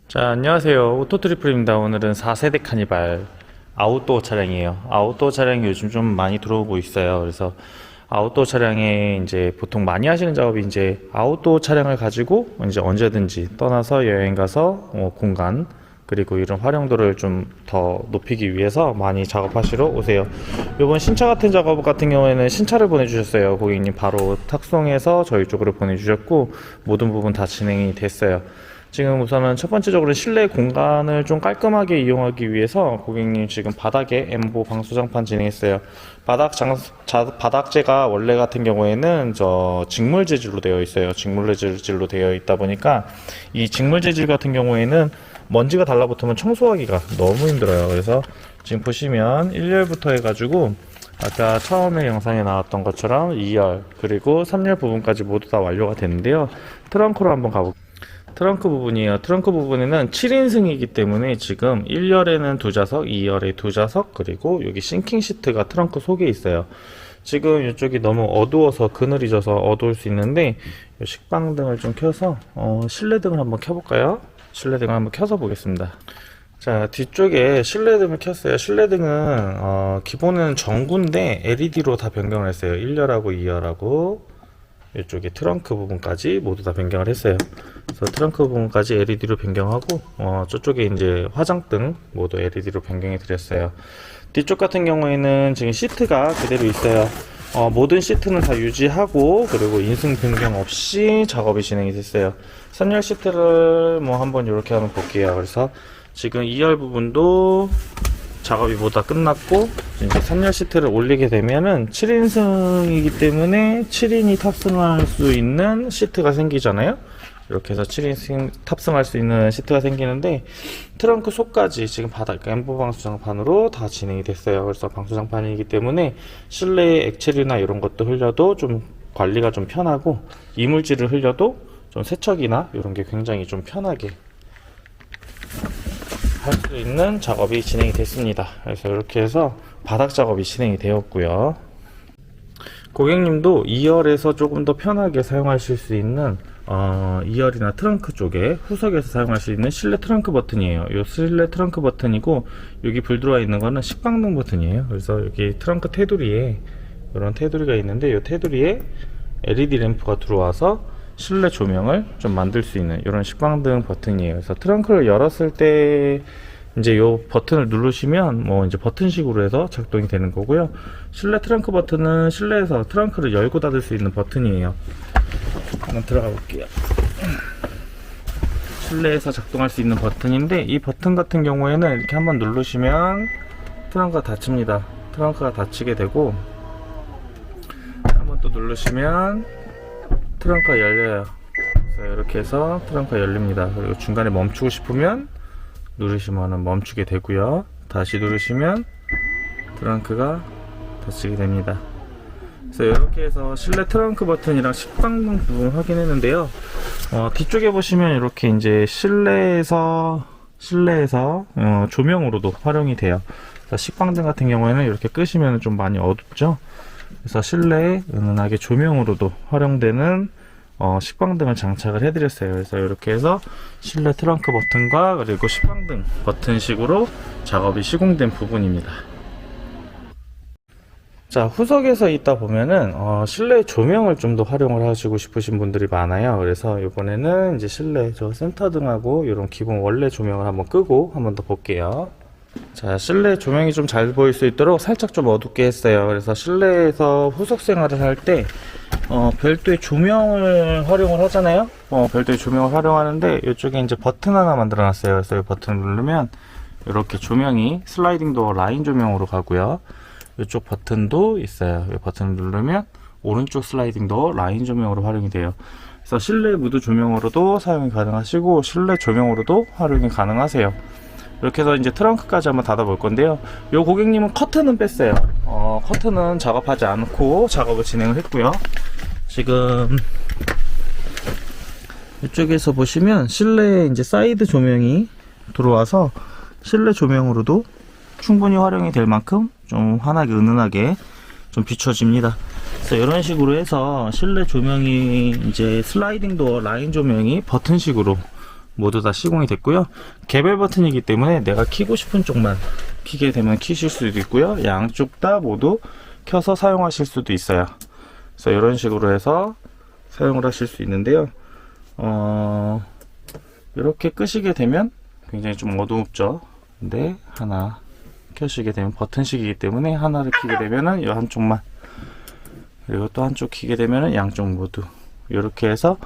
자, 안녕하세요. 오토트리플입니다. 오늘은 4세대 카니발 아웃도어 차량이에요. 아웃도어 차량이 요즘 좀 많이 들어오고 있어요. 그래서 아웃도어 차량에 이제 보통 많이 하시는 작업이 이제 아웃도어 차량을 가지고 이제 언제든지 떠나서 여행 가서 공간 그리고 이런 활용도를 좀 더 높이기 위해서 많이 작업하시러 오세요. 이번 신차 같은 작업 같은 경우에는 신차를 보내주셨어요. 고객님 바로 탁송해서 저희 쪽으로 보내주셨고 모든 부분 다 진행이 됐어요. 지금 우선은 첫 번째적으로 실내 공간을 좀 깔끔하게 이용하기 위해서 고객님 지금 바닥에 엠보 방수장판 진행했어요. 바닥재가 원래 같은 경우에는 직물 재질로 되어 있어요. 직물 재질로 되어 있다 보니까 이 직물 재질 같은 경우에는 먼지가 달라붙으면 청소하기가 너무 힘들어요. 그래서 지금 보시면 1열부터 해가지고 아까 처음에 영상에 나왔던 것처럼 2열 그리고 3열 부분까지 모두 다 완료가 됐는데요. 트렁크로 한번 가볼게요. 트렁크 부분이에요. 트렁크 부분에는 7인승이기 때문에 지금 1열에는 2좌석, 2열에 2좌석, 그리고 여기 싱킹 시트가 트렁크 속에 있어요. 지금 이쪽이 너무 어두워서 그늘이 져서 어두울 수 있는데 식빵등을 좀 켜서 실내등을 한번 켜볼까요? 실내등을 한번 켜서 보겠습니다. 자, 뒤쪽에 실내등을 켰어요. 실내등은 기본은 전구인데 LED로 다 변경을 했어요. 1열하고 2열하고 이쪽에 트렁크 부분까지 모두 다 변경을 했어요. 그래서 트렁크 부분까지 LED로 변경하고 저쪽에 이제 화장등 모두 LED로 변경해 드렸어요. 뒤쪽 같은 경우에는 지금 시트가 그대로 있어요. 모든 시트는 다 유지하고 그리고 인승 변경 없이 작업이 진행이 됐어요. 3열 시트를 한번 이렇게 한번 볼게요. 그래서 지금 2열 부분도 작업이 모두 다 끝났고 이제 3열 시트를 올리게 되면은 7인승이기 때문에 7인이 탑승할 수 있는 시트가 생기잖아요. 이렇게 해서 7인승 탑승할 수 있는 시트가 생기는데 트렁크 속까지 지금 바닥 엠보 방수장판으로 다 진행이 됐어요. 그래서 방수장판이기 때문에 실내에 액체류나 이런 것도 흘려도 좀 관리가 좀 편하고 이물질을 흘려도 좀 세척이나 이런 게 굉장히 좀 편하게 할 수 있는 작업이 진행이 됐습니다. 그래서 이렇게 해서 바닥 작업이 진행이 되었고요. 고객님도 2열에서 조금 더 편하게 사용하실 수 있는 2열이나 트렁크 쪽에 후석에서 사용할 수 있는 실내 트렁크 버튼이에요. 이 실내 트렁크 버튼이고 여기 불 들어와 있는 거는 식빵등 버튼이에요. 그래서 여기 트렁크 테두리에 이런 테두리가 있는데 이 테두리에 LED 램프가 들어와서 실내 조명을 좀 만들 수 있는 이런 식빵등 버튼이에요. 그래서 트렁크를 열었을 때 이제 이 버튼을 누르시면 이제 버튼식으로 해서 작동이 되는 거고요. 실내 트렁크 버튼은 실내에서 트렁크를 열고 닫을 수 있는 버튼이에요. 한번 들어가 볼게요. 실내에서 작동할 수 있는 버튼인데 이 버튼 같은 경우에는 이렇게 한번 누르시면 트렁크가 닫힙니다. 트렁크가 닫히게 되고 한번 또 누르시면 트렁크가 열려요. 그래서 이렇게 해서 트렁크가 열립니다. 그리고 중간에 멈추고 싶으면 누르시면 멈추게 되고요. 다시 누르시면 트렁크가 닫히게 됩니다. 그래서 이렇게 해서 실내 트렁크 버튼이랑 식빵등 부분 확인했는데요. 뒤쪽에 보시면 이렇게 이제 실내에서 조명으로도 활용이 돼요. 그래서 식빵등 같은 경우에는 이렇게 끄시면 좀 많이 어둡죠. 그래서 실내에 은은하게 조명으로도 활용되는 식빵등을 장착을 해드렸어요. 그래서 이렇게 해서 실내 트렁크 버튼과 그리고 식빵등 버튼식으로 작업이 시공된 부분입니다. 자, 후석에서 있다 보면은 실내 조명을 좀 더 활용을 하시고 싶으신 분들이 많아요. 그래서 이번에는 이제 실내 센터등하고 이런 기본 원래 조명을 한번 끄고 한번 더 볼게요. 자, 실내 조명이 좀 잘 보일 수 있도록 살짝 좀 어둡게 했어요. 그래서 실내에서 후석 생활을 할 때 별도의 조명을 활용을 하잖아요. 별도의 조명을 활용하는데 이쪽에 이제 버튼 하나 만들어 놨어요. 그래서 이 버튼을 누르면 이렇게 조명이 슬라이딩 도어 라인 조명으로 가고요. 이쪽 버튼도 있어요. 이 버튼을 누르면 오른쪽 슬라이딩 도어 라인 조명으로 활용이 돼요. 그래서 실내 무드 조명으로도 사용이 가능하시고 실내 조명으로도 활용이 가능하세요. 이렇게 해서 이제 트렁크까지 한번 닫아 볼 건데요. 요 고객님은 커튼은 뺐어요. 커튼은 작업하지 않고 작업을 진행을 했고요. 지금 이쪽에서 보시면 실내에 이제 사이드 조명이 들어와서 실내 조명으로도 충분히 활용이 될 만큼 좀 환하게 은은하게 좀 비춰집니다. 그래서 이런 식으로 해서 실내 조명이 이제 슬라이딩 도어 라인 조명이 버튼식으로 모두 다 시공이 됐고요. 개별 버튼이기 때문에 내가 키고 싶은 쪽만 키게 되면 키실 수도 있고요. 양쪽 다 모두 켜서 사용하실 수도 있어요. 그래서 이런 식으로 해서 사용을 하실 수 있는데요. 이렇게 끄시게 되면 굉장히 좀 어둡죠. 근데 하나 켜시게 되면 버튼식이기 때문에 하나를 키게 되면은 이 한쪽만, 그리고 또 한쪽 키게 되면은 양쪽 모두 이렇게 해서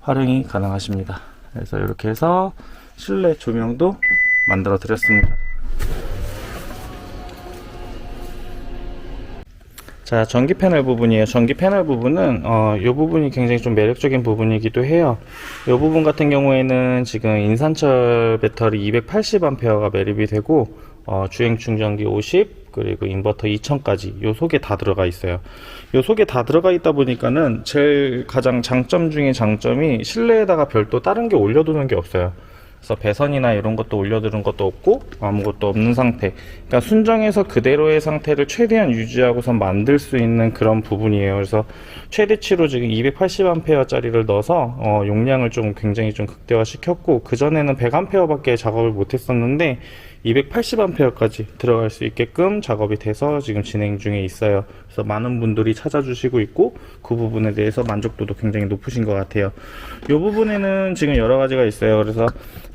활용이 가능하십니다. 그래서 이렇게 해서 실내 조명도 만들어 드렸습니다. 자, 전기 패널 부분이에요. 전기 패널 부분은 이 부분이 굉장히 좀 매력적인 부분이기도 해요. 이 부분 같은 경우에는 지금 인산철 배터리 280A가 매립이 되고 주행 충전기 50, 그리고 인버터 2000까지 요 속에 다 들어가 있어요. 요 속에 다 들어가 있다 보니까는 제일 가장 장점 중에 장점이 실내에다가 별도 다른 게 올려두는 게 없어요. 그래서 배선이나 이런 것도 올려두는 것도 없고 아무것도 없는 상태, 그러니까 순정에서 그대로의 상태를 최대한 유지하고서 만들 수 있는 그런 부분이에요. 그래서 최대치로 지금 280A 짜리를 넣어서 용량을 좀 굉장히 좀 극대화 시켰고, 그전에는 100A 밖에 작업을 못 했었는데 280A까지 들어갈 수 있게끔 작업이 돼서 지금 진행 중에 있어요. 그래서 많은 분들이 찾아주시고 있고 그 부분에 대해서 만족도도 굉장히 높으신 것 같아요. 이 부분에는 지금 여러 가지가 있어요. 그래서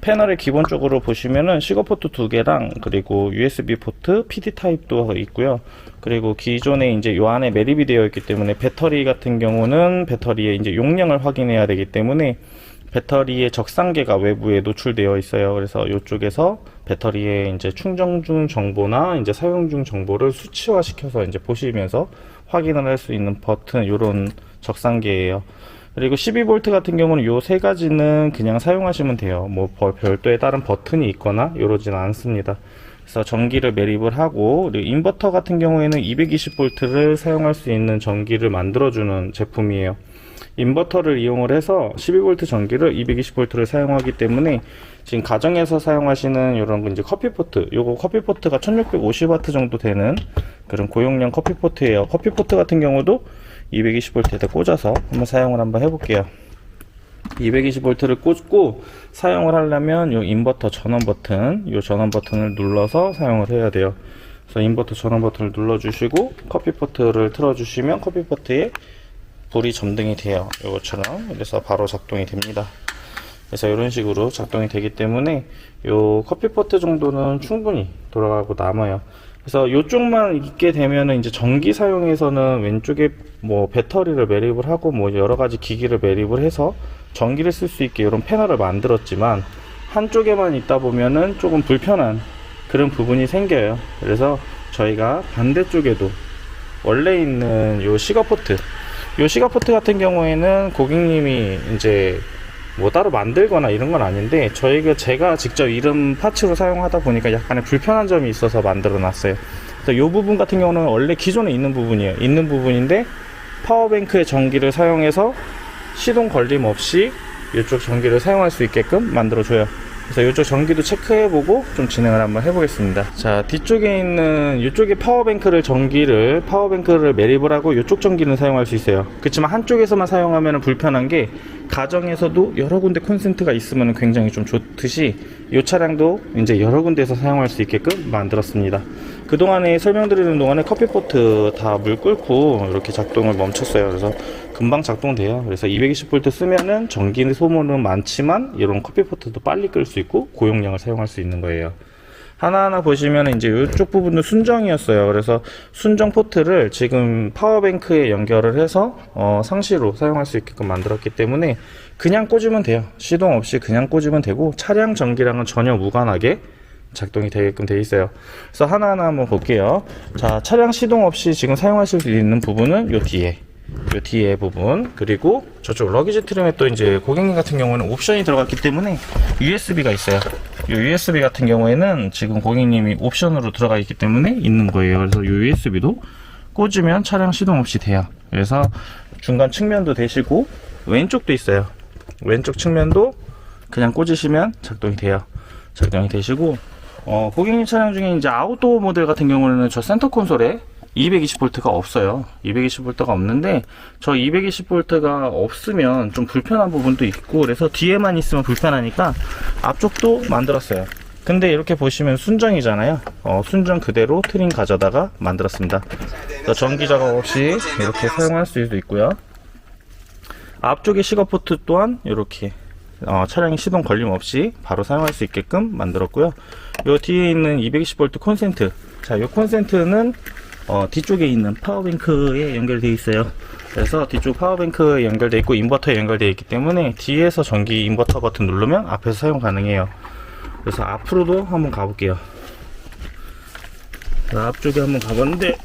패널에 기본적으로 보시면은 시거 포트 2개랑 그리고 USB 포트, PD 타입도 있고요. 그리고 기존에 이제 요 안에 매립이 되어 있기 때문에 배터리 같은 경우는 배터리의 이제 용량을 확인해야 되기 때문에 배터리의 적상계가 외부에 노출되어 있어요. 그래서 이쪽에서 배터리의 이제 충전 중 정보나 이제 사용 중 정보를 수치화 시켜서 이제 보시면서 확인을 할 수 있는 버튼, 요런 적상계예요. 그리고 12V 같은 경우는 요 세 가지는 그냥 사용하시면 돼요. 뭐 별도의 다른 버튼이 있거나 이러지는 않습니다. 그래서 전기를 매립을 하고, 그리고 인버터 같은 경우에는 220V를 사용할 수 있는 전기를 만들어주는 제품이에요. 인버터를 이용을 해서 12V 전기를 220V를 사용하기 때문에 지금 가정에서 사용하시는 이런 이제 커피포트, 요거 커피포트가 1650W 정도 되는 그런 고용량 커피포트예요. 커피포트 같은 경우도 220V에다 꽂아서 한번 해볼게요. 220V를 꽂고 사용을 하려면 요 인버터 전원 버튼, 요 전원 버튼을 눌러서 사용을 해야 돼요. 그래서 인버터 전원 버튼을 눌러주시고 커피포트를 틀어주시면 커피포트에 불이 점등이 돼요. 이것처럼. 그래서 바로 작동이 됩니다. 그래서 이런 식으로 작동이 되기 때문에 요 커피포트 정도는 충분히 돌아가고 남아요. 그래서 이쪽만 있게 되면은 이제 전기 사용에서는 왼쪽에 뭐 배터리를 매립을 하고 뭐 여러 가지 기기를 매립을 해서 전기를 쓸 수 있게 이런 패널을 만들었지만, 한쪽에만 있다 보면은 조금 불편한 그런 부분이 생겨요. 그래서 저희가 반대쪽에도 원래 있는 요 시거포트, 요 시가포트 같은 경우에는 고객님이 이제 뭐 따로 만들거나 이런 건 아닌데 제가 직접 이런 파츠로 사용하다 보니까 약간의 불편한 점이 있어서 만들어 놨어요. 그래서 요 부분 같은 경우는 원래 기존에 있는 부분이에요. 있는 부분인데 파워뱅크의 전기를 사용해서 시동 걸림 없이 이쪽 전기를 사용할 수 있게끔 만들어 줘요. 그래서 이쪽 전기도 체크해보고 좀 진행을 한번 해보겠습니다. 자, 뒤쪽에 있는 이쪽에 파워뱅크를 매립을 하고 이쪽 전기는 사용할 수 있어요. 그렇지만 한쪽에서만 사용하면 불편한 게, 가정에서도 여러 군데 콘센트가 있으면 굉장히 좀 좋듯이 이 차량도 이제 여러 군데에서 사용할 수 있게끔 만들었습니다. 그동안에 설명드리는 동안에 커피포트 다 물 끓고 이렇게 작동을 멈췄어요. 그래서 금방 작동돼요. 그래서 220V 쓰면은 전기 소모는 많지만 이런 커피포트도 빨리 끌 수 있고 고용량을 사용할 수 있는 거예요. 하나하나 보시면 이제 이쪽 부분은 순정이었어요. 그래서 순정 포트를 지금 파워뱅크에 연결을 해서 상시로 사용할 수 있게끔 만들었기 때문에 그냥 꽂으면 돼요. 시동 없이 그냥 꽂으면 되고 차량 전기랑은 전혀 무관하게 작동이 되게끔 되어 있어요. 그래서 하나하나 한번 볼게요. 자, 차량 시동 없이 지금 사용하실 수 있는 부분은 요 뒤에 부분, 그리고 저쪽 러기지 트림에 또 이제 고객님 같은 경우는 옵션이 들어갔기 때문에 USB가 있어요. 이 USB 같은 경우에는 지금 고객님이 옵션으로 들어가 있기 때문에 있는 거예요. 그래서 이 USB도 꽂으면 차량 시동 없이 돼요. 그래서 중간 측면도 되시고 왼쪽도 있어요. 왼쪽 측면도 그냥 꽂으시면 작동이 되시고 고객님 차량 중에 이제 아웃도어 모델 같은 경우는 저 센터 콘솔에 220V가 없어요. 220V가 없는데 저 220V가 없으면 좀 불편한 부분도 있고 그래서 뒤에만 있으면 불편하니까 앞쪽도 만들었어요. 근데 이렇게 보시면 순정이잖아요. 순정 그대로 트림 가져다가 만들었습니다. 전기 작업 없이 이렇게 사용할 수도 있고요. 앞쪽에 시거 포트 또한 이렇게 차량이 시동 걸림 없이 바로 사용할 수 있게끔 만들었고요. 요 뒤에 있는 220V 콘센트, 자, 요 콘센트는 뒤쪽에 있는 파워뱅크에 연결되어 있어요. 그래서 뒤쪽 파워뱅크에 연결되어 있고 인버터에 연결되어 있기 때문에 뒤에서 전기 인버터 버튼 누르면 앞에서 사용 가능해요. 그래서 앞으로도 한번 가볼게요. 자, 앞쪽에 한번 가봤는데,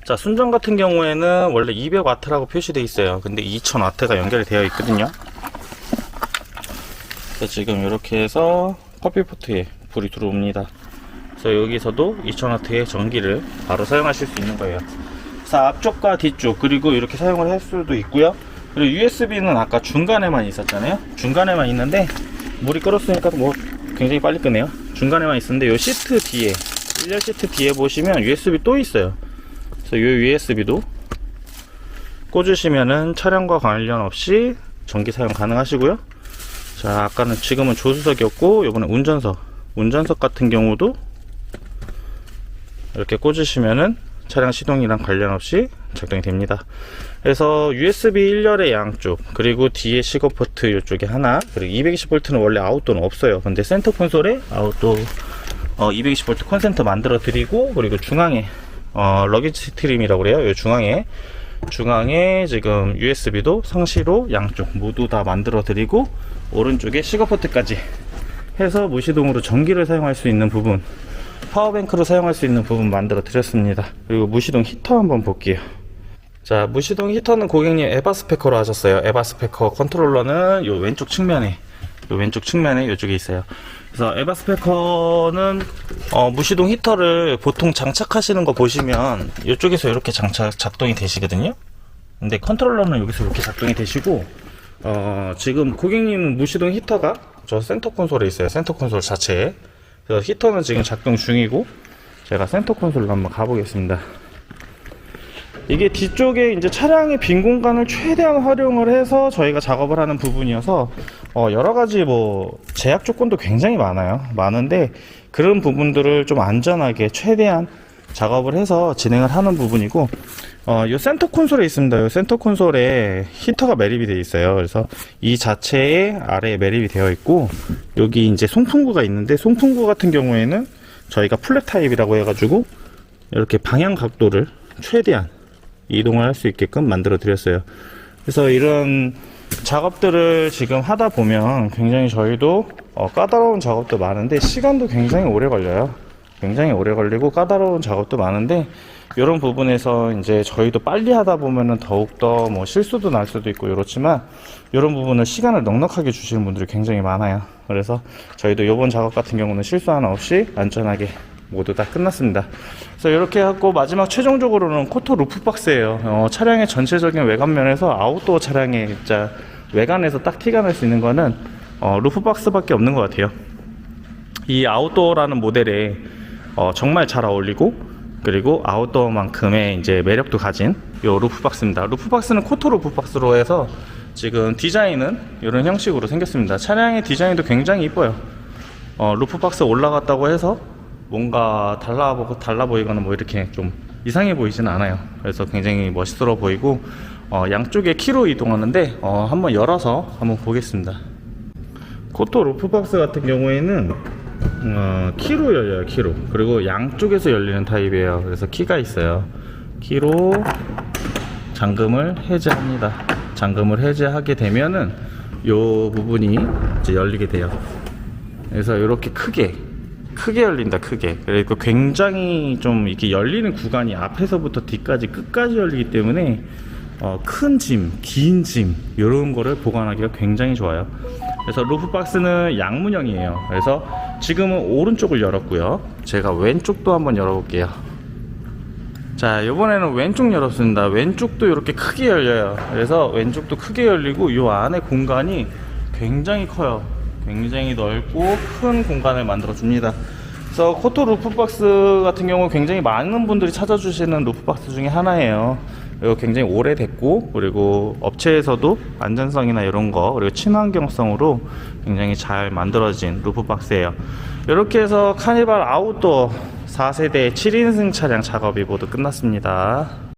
자, 순정 같은 경우에는 원래 200W라고 표시되어 있어요. 근데 2000W가 연결이 되어 있거든요. 그래서 지금 이렇게 해서 커피포트에 불이 들어옵니다. 그래서 여기서도 2000W의 전기를 바로 사용하실 수 있는 거예요. 그래서 앞쪽과 뒤쪽 그리고 이렇게 사용을 할 수도 있고요. 그리고 USB는 아까 중간에만 있었잖아요. 중간에만 있는데 물이 끓었으니까 뭐 굉장히 빨리 끄네요. 중간에만 있었는데 요 시트 뒤에 1열 시트 뒤에 보시면 USB 또 있어요. 그래서 이 USB도 꽂으시면은 차량과 관련 없이 전기 사용 가능하시고요. 자, 아까는 지금은 조수석이었고 이번에 운전석 같은 경우도 이렇게 꽂으시면은 차량 시동이랑 관련 없이 작동이 됩니다. 그래서 USB 1열의 양쪽 그리고 뒤에 시거 포트 이쪽에 하나, 그리고 220V는 원래 아웃도어는 없어요. 근데 센터 콘솔에 아웃도어 220V 콘센트 만들어 드리고, 그리고 중앙에 러기지 트림이라고 그래요. 이 중앙에 지금 USB도 상시로 양쪽 모두 다 만들어 드리고, 오른쪽에 시거 포트까지 해서 무시동으로 전기를 사용할 수 있는 부분, 파워뱅크로 사용할 수 있는 부분 만들어 드렸습니다. 그리고 무시동 히터 한번 볼게요. 자, 무시동 히터는 고객님 에바 스피커로 하셨어요. 에바 스피커 컨트롤러는 요 왼쪽 측면에 이쪽에 있어요. 그래서 에바 스피커는 무시동 히터를 보통 장착하시는 거 보시면 이쪽에서 이렇게 작동이 되시거든요. 근데 컨트롤러는 여기서 이렇게 작동이 되시고, 지금 고객님 무시동 히터가 저 센터 콘솔에 있어요. 센터 콘솔 자체에. 그래서 히터는 지금 작동 중이고, 제가 센터 콘솔로 한번 가보겠습니다. 이게 뒤쪽에 이제 차량의 빈 공간을 최대한 활용을 해서 저희가 작업을 하는 부분이어서 여러가지 뭐 제약 조건도 굉장히 많은데 그런 부분들을 좀 안전하게 최대한 작업을 해서 진행을 하는 부분이고, 요 센터 콘솔에 있습니다. 요 센터 콘솔에 히터가 매립이 되어 있어요. 그래서 이 자체에 아래에 매립이 되어 있고, 여기 이제 송풍구가 있는데, 송풍구 같은 경우에는 저희가 플랫 타입이라고 해가지고 이렇게 방향 각도를 최대한 이동을 할 수 있게끔 만들어 드렸어요. 그래서 이런 작업들을 지금 하다 보면 굉장히 저희도 까다로운 작업도 많은데 시간도 굉장히 오래 걸려요. 굉장히 오래 걸리고 까다로운 작업도 많은데, 이런 부분에서 이제 저희도 빨리 하다 보면은 더욱더 뭐 실수도 날 수도 있고 이렇지만, 이런 부분을 시간을 넉넉하게 주시는 분들이 굉장히 많아요. 그래서 저희도 이번 작업 같은 경우는 실수 하나 없이 안전하게 모두 다 끝났습니다. 그래서 이렇게 하고 마지막 최종적으로는 코토 루프 박스예요. 차량의 전체적인 외관면에서 아웃도어 차량의 진짜 외관에서 딱 티가 날 수 있는 거는 루프 박스밖에 없는 것 같아요. 이 아웃도어라는 모델에 정말 잘 어울리고, 그리고 아웃도어만큼의 이제 매력도 가진 요 루프 박스입니다. 루프 박스는 코토 루프 박스로 해서 지금 디자인은 이런 형식으로 생겼습니다. 차량의 디자인도 굉장히 이뻐요. 루프 박스 올라갔다고 해서 뭔가 달라 보이거나 뭐 이렇게 좀 이상해 보이지는 않아요. 그래서 굉장히 멋있어 보이고, 양쪽에 키로 이동하는데 한번 열어서 한번 보겠습니다. 코토 루프박스 같은 경우에는 키로 열려요. 키로. 그리고 양쪽에서 열리는 타입이에요. 그래서 키가 있어요. 키로 잠금을 해제합니다. 잠금을 해제하게 되면은 요 부분이 이제 열리게 돼요. 그래서 이렇게 크게 열린다. 크게. 그리고 굉장히 좀 이렇게 열리는 구간이 앞에서부터 뒤까지 끝까지 열리기 때문에 큰 짐, 긴 짐 이런 거를 보관하기가 굉장히 좋아요. 그래서 루프박스는 양문형이에요. 그래서 지금은 오른쪽을 열었고요. 제가 왼쪽도 한번 열어볼게요. 자, 이번에는 왼쪽 열었습니다. 왼쪽도 이렇게 크게 열려요. 그래서 왼쪽도 크게 열리고, 이 안에 공간이 굉장히 커요. 굉장히 넓고 큰 공간을 만들어 줍니다. 그래서 코토 루프박스 같은 경우 굉장히 많은 분들이 찾아주시는 루프박스 중에 하나예요. 그리고 굉장히 오래됐고, 그리고 업체에서도 안전성이나 이런 거, 그리고 친환경성으로 굉장히 잘 만들어진 루프박스예요. 이렇게 해서 카니발 아웃도어 4세대 7인승 차량 작업이 모두 끝났습니다.